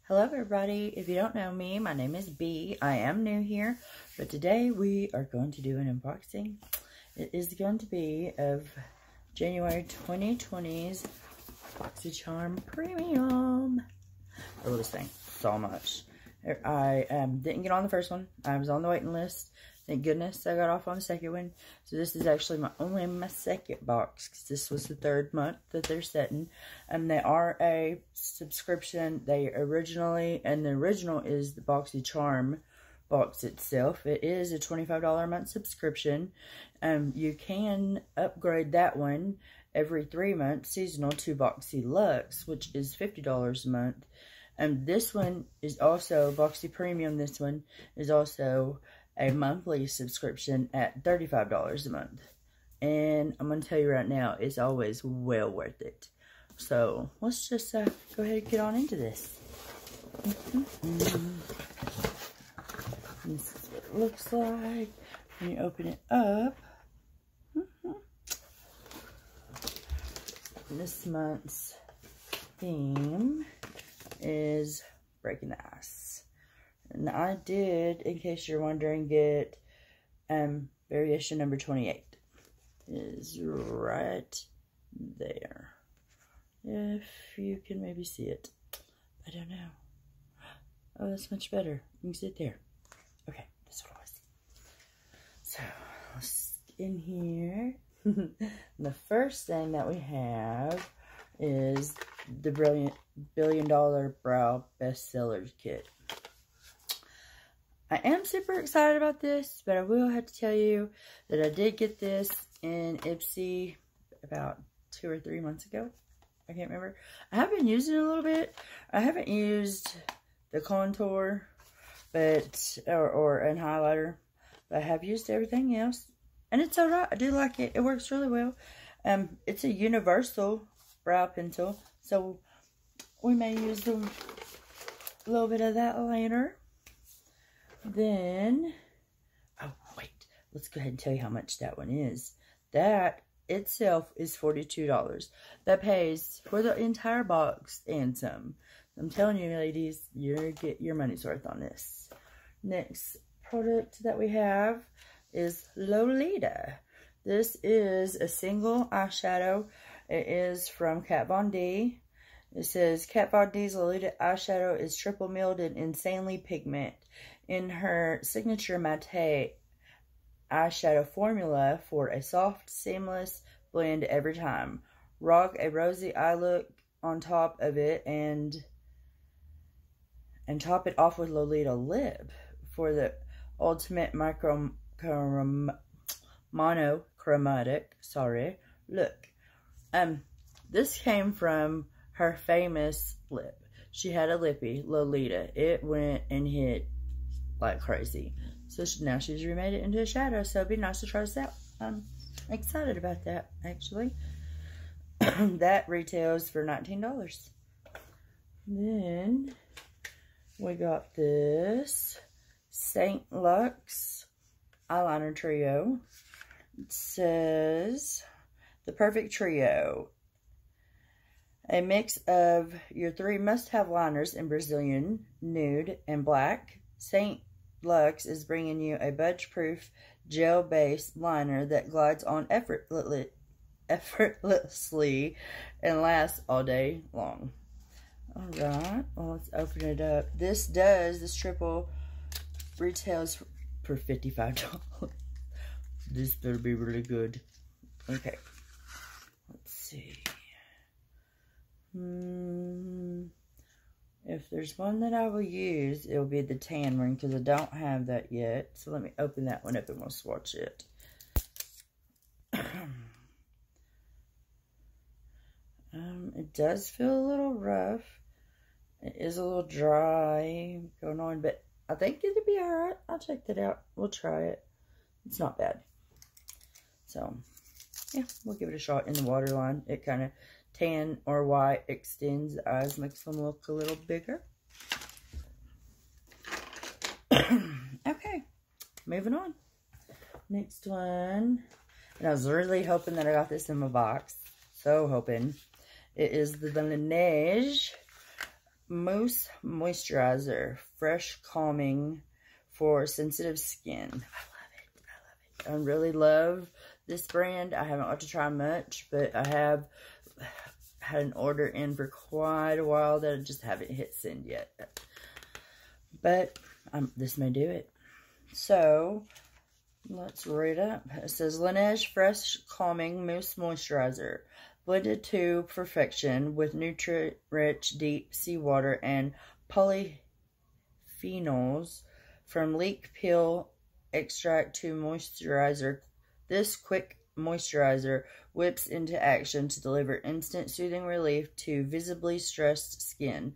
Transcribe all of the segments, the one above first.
Hello everybody, if you don't know me, my name is B. I am new here, but today we are going to do an unboxing. It is going to be of January 2020's BoxyCharm Premium. I love this thing so much. I didn't get on the first one. I was on the waiting list. Thank goodness I got off on the second one. So this is actually my second box, because this was the third month that they're setting. And they are a subscription. The original is the BoxyCharm box itself. It is a $25 a month subscription. You can upgrade that one every 3 months, seasonal, to BoxyLuxe, which is $50 a month. And this one is also BoxyPremium. This one is also a monthly subscription at $35 a month. And I'm going to tell you right now, it's always well worth it. So, let's just go ahead and get on into this. This is what it looks like when you open it up. This month's theme is breaking the ice. And I did, in case you're wondering, get variation number 28. It is right there. If you can maybe see it. I don't know. Oh, that's much better. You can see it there. Okay, that's what it was. So, let's get in here. The first thing that we have is the Billion Dollar Brow Bestsellers Kit. I am super excited about this, but I will have to tell you that I did get this in Ipsy about 2 or 3 months ago. I can't remember. I have been using it a little bit. I haven't used the contour, or an highlighter, but I have used everything else, and it's alright. I do like it. It works really well. It's a universal brow pencil, so we may use a little bit of that later. Then, oh wait, let's go ahead and tell you how much that one is. That itself is $42. That pays for the entire box and some. I'm telling you, ladies, you're get your money's worth on this. Next product that we have is Lolita. This is a single eyeshadow. It is from Kat Von D. It says, Kat Von D's Lolita eyeshadow is triple milled and insanely pigment. In her signature matte eyeshadow formula for a soft, seamless blend every time. Rock a rosy eye look on top of it and top it off with Lolita lip for the ultimate monochromatic, look. This came from her famous lip. She had a lippy, Lolita. It went and hit like crazy. So now she's remade it into a shadow, so it'd be nice to try this out. I'm excited about that, actually. That retails for $19. Then we got this St. Luxe eyeliner trio. It says the perfect trio. A mix of your 3 must-have liners in Brazilian, nude, and black. St. Luxe is bringing you a budge-proof gel-based liner that glides on effortlessly and lasts all day long. Alright, well, let's open it up. This triple retails for $55. This better be really good. Okay, let's see. If there's one that I will use, it'll be the tan one, because I don't have that yet. So let me open that one up and we'll swatch it. It does feel a little rough. It is a little dry going on, but I think it'll be alright. I'll check that out. We'll try it. It's not bad. So, yeah, we'll give it a shot in the waterline. It kind of tan or white extends the eyes, makes them look a little bigger. Okay, moving on. Next one, and I was really hoping that I got this in my box. So hoping. It is the Laneige Mousse Moisturizer, fresh calming for sensitive skin. I love it. I love it. I really love this brand. I haven't got to try much, but I have had an order in for quite a while that I just haven't hit send yet. But this may do it. So, let's read up. It says, Laneige Fresh Calming Mousse Moisturizer. Blended to perfection with nutrient-rich deep seawater and polyphenols from leek peel extract to moisturizer. This quick moisturizer whips into action to deliver instant soothing relief to visibly stressed skin.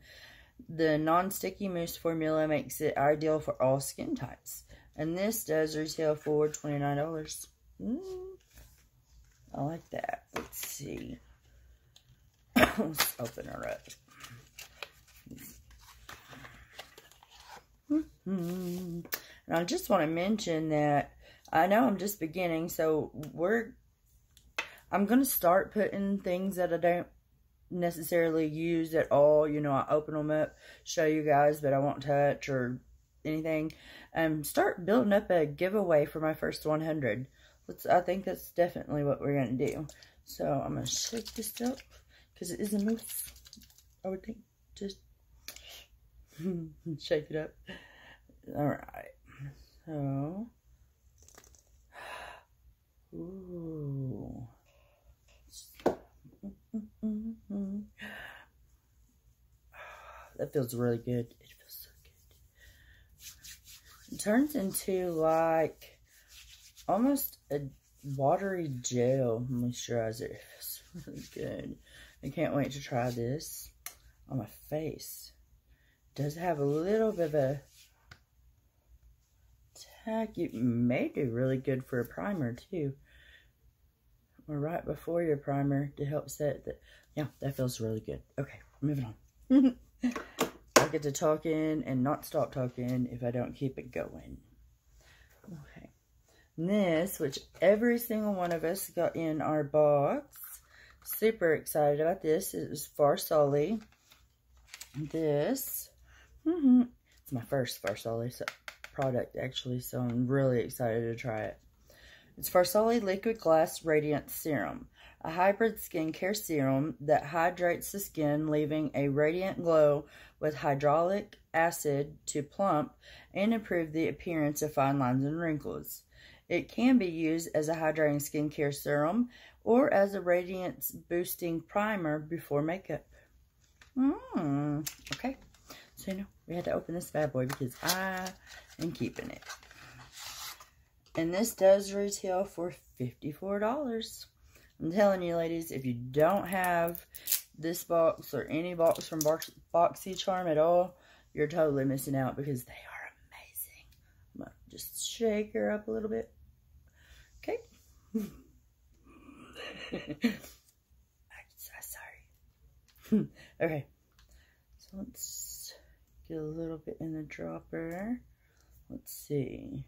The non-sticky mousse formula makes it ideal for all skin types. And this does retail for $29. I like that. Let's see. Let's open her up. And I just want to mention that I know I'm just beginning, so I'm going to start putting things that I don't necessarily use at all. You know, I open them up, show you guys, but I won't touch or anything. Start building up a giveaway for my first 100. I think that's definitely what we're going to do. So I'm going to shake this up because it is a mousse, I would think. Just shake it up. Alright. So, ooh. That feels really good. It feels so good. It turns into like almost a watery gel moisturizer. It feels really good. I can't wait to try this on my face. It does have a little bit of a tack. It may do really good for a primer too. Or right before your primer to help set that. Yeah, that feels really good. Okay, moving on. I get to talking and not stop talking if I don't keep it going. Okay. This, which every single one of us got in our box. Super excited about this. It was Farsali. This. It's my first Farsali product, actually, so I'm really excited to try it. It's Farsali Liquid Glass Radiance Serum, a hybrid skincare serum that hydrates the skin, leaving a radiant glow with hyaluronic acid to plump and improve the appearance of fine lines and wrinkles. It can be used as a hydrating skincare serum or as a radiance boosting primer before makeup. Okay. So, we had to open this bad boy because I am keeping it. And this does retail for $54. I'm telling you, ladies, if you don't have this box or any box from BoxyCharm at all, you're totally missing out because they are amazing. I'm going to just shake her up a little bit. Okay. I'm so sorry. Okay. So let's get a little bit in the dropper. Let's see.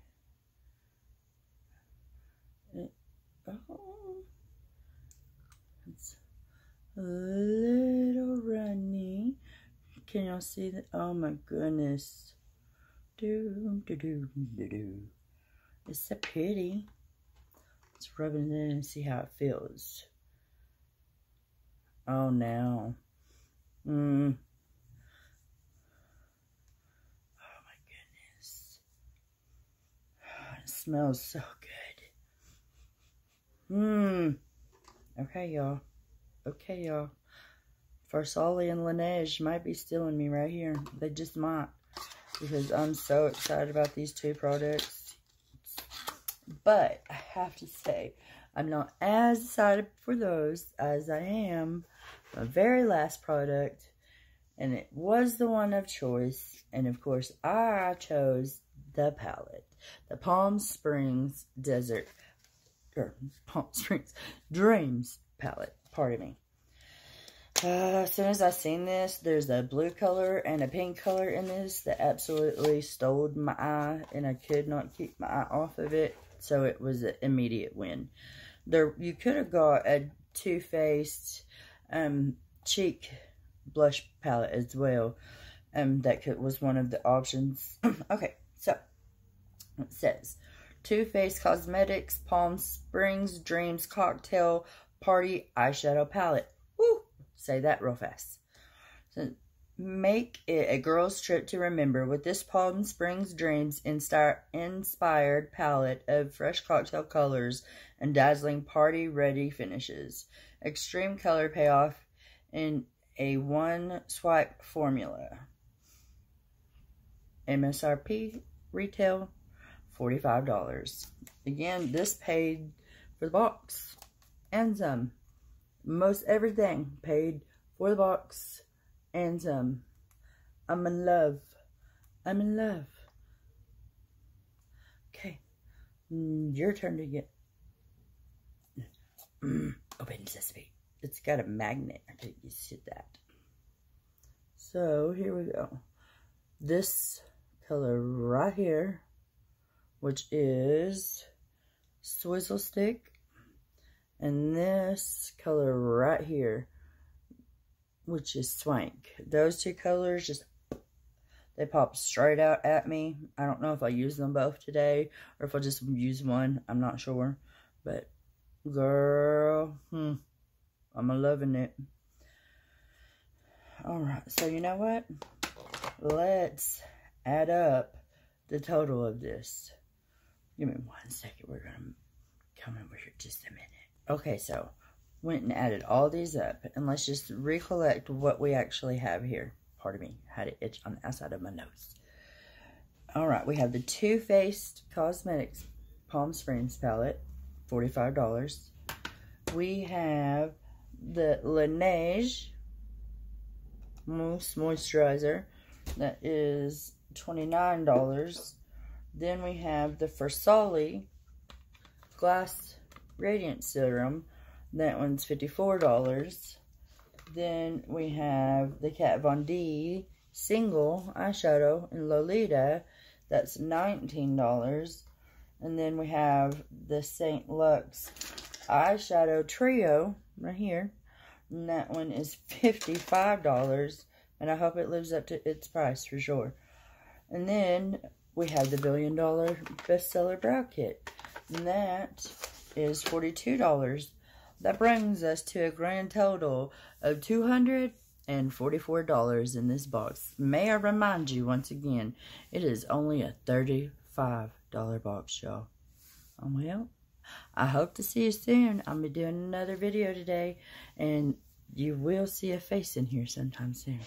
It's a little runny. Can y'all see that? Oh my goodness. It's so pretty. Let's rub it in and see how it feels. Oh, now. Oh my goodness. It smells so good. Okay, y'all. Okay, y'all. Farsali and Laneige might be stealing me right here. They just might. Because I'm so excited about these two products. But I have to say, I'm not as excited for those as I am my very last product. And it was the one of choice. And of course, I chose the palette. The Palm Springs Dreams palette. Pardon me. As soon as I seen this, there's a blue color and a pink color in this that absolutely stole my eye, and I could not keep my eye off of it, so it was an immediate win. You could have got a Too Faced cheek blush palette as well. That was one of the options. Okay, so it says Too Faced Cosmetics Palm Springs Dreams Cocktail Party Eyeshadow Palette. Woo! Say that real fast. So, make it a girl's trip to remember with this Palm Springs Dreams inspired palette of fresh cocktail colors and dazzling party-ready finishes. Extreme color payoff in a one-swipe formula. MSRP retail $45. Again, this paid for the box and some. Most everything paid for the box and some. I'm in love. I'm in love. Okay. Your turn to get. Open sesame. It's got a magnet. I think you see that. So, here we go. This color right here, which is Swizzle Stick, and this color right here, which is Swank. Those two colors just, they pop straight out at me. I don't know if I'll use them both today or if I'll just use one. I'm not sure. But, girl, I'm loving it. Alright, so you know what? Let's add up the total of this. Give me 1 second. We're going to come over here just a minute. Okay, so went and added all these up. And let's just recollect what we actually have here. Pardon me. Had it itch on the outside of my nose. Alright, we have the Too Faced Cosmetics Palm Springs palette. $45. We have the Laneige Mousse Moisturizer. That is $29. Then we have the Versali Glass Radiant Serum. That one's $54. Then we have the Kat Von D Single Eyeshadow in Lolita. That's $19. And then we have the St. Lux Eyeshadow Trio right here. And that one is $55. And I hope it lives up to its price for sure. And then we have the $1 Billion Bestseller Brow Kit. And that is $42. That brings us to a grand total of $244 in this box. May I remind you once again, it is only a $35 box, y'all. Well, I hope to see you soon. I'm going to be doing another video today. And you will see a face in here sometime soon.